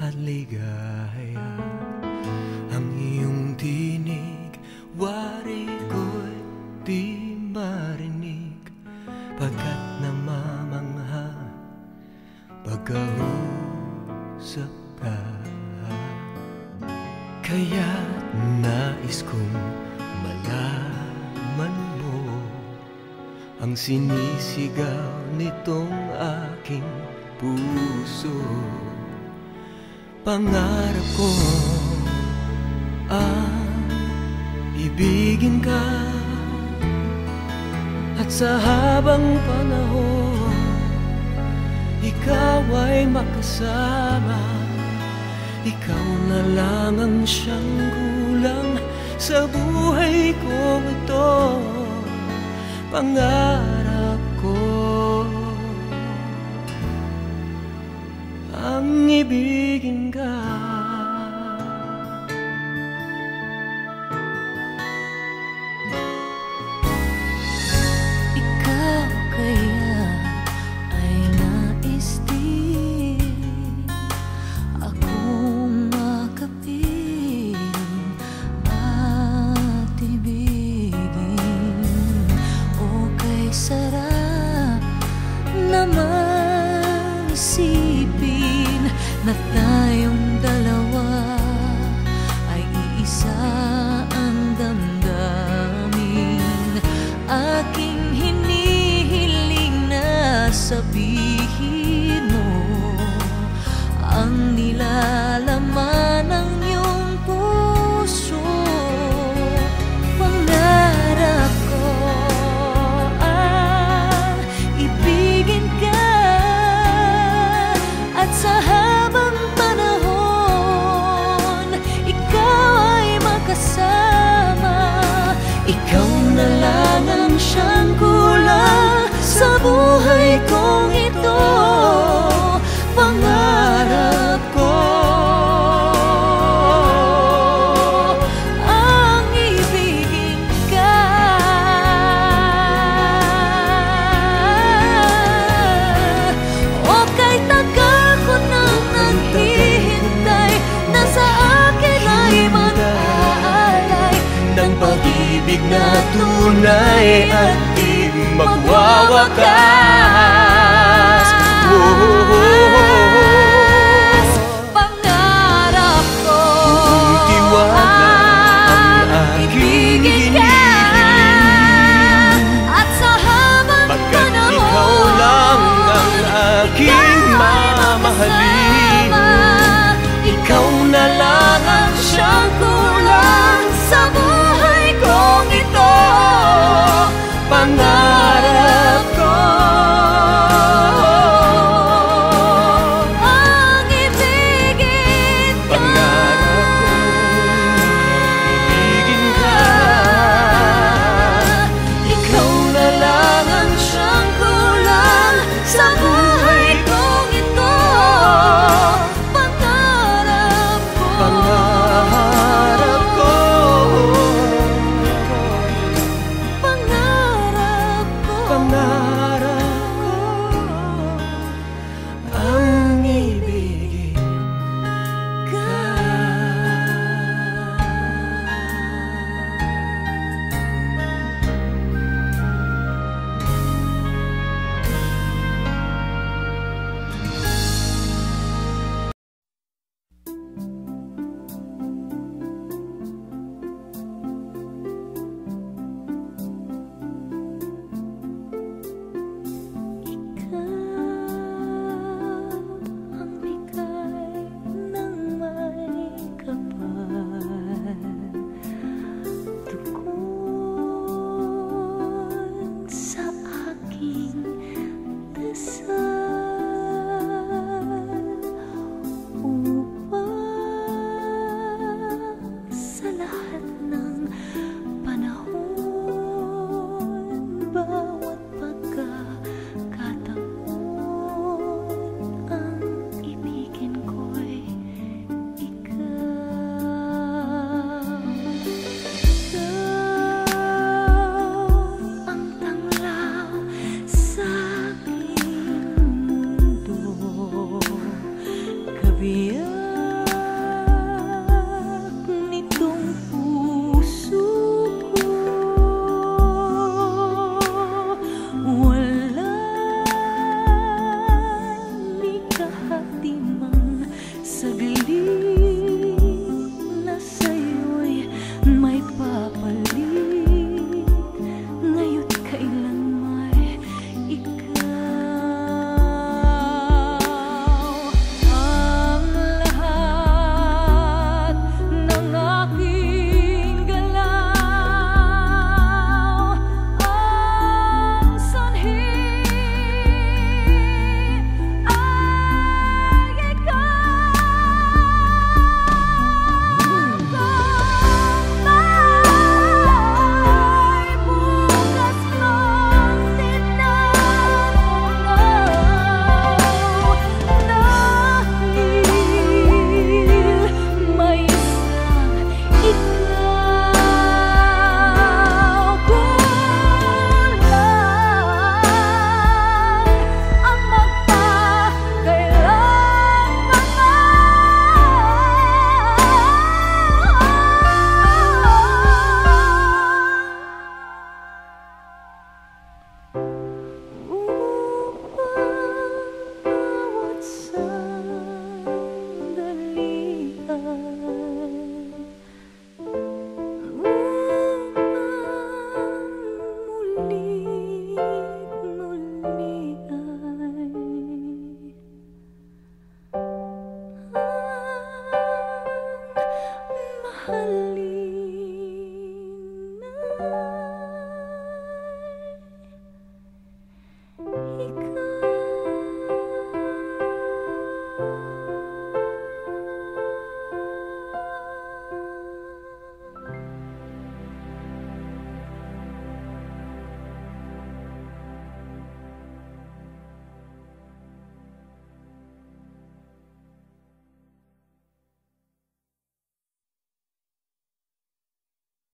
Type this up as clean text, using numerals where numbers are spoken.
at ligaya. Ang iyong tinig, wari ko'y di marinig, pagkat namamangha pagkausap ka. Kaya't nais kong malaman mo ang sinisigaw nitong aking puso. Pangarap ko ang ibigin ka, at sa habang panahon ikaw ay makasama. Ikaw na lang ang siyang kulang sa buhay ko ito. Pangarap ko ang ibigin ka. Ikaw kaya ay nais din akong makapiling at ibigin. O kay sarap naman isipin na tayong dalawa ay iisa ang damdamin. Aking hinihiling na sabihin mo ang nilalaman ng iyong puso. Pangarap ko ang ibigin ka, at sa habang panahon ikaw ay makasama. Ikaw na lang ang siyang kulang sa buhay kong ito. Pangarap ko ang ibigin ka. O kay tagal ko nang naghihintay na sa akin ay mag-aalay ng pag-ibig na tunay at di magwawakas. Pangarap ko Kung tiwala ang aking ibigin ka, at sa habang pagkat panahon ikaw lang ang aking mamahalin. ikaw na lang ang siyang kulang sa buhay kong ito. Pangarap ko ang ibigin ka. Pangarap kong ibigin ka. Ikaw na lang ang siyang kulang sa buhay kong ito. Pangarap ko Pangarap ko Pangarap ko Pangarap ko ang ibigin ka. Ang bigay ng may kapal, tukon sa aking dasal, upang sa lahat ng panahon, bawat pagkakataon, ang ibigin ko'y ikaw. Ikaw ang tanglaw sa aking mundo, gabi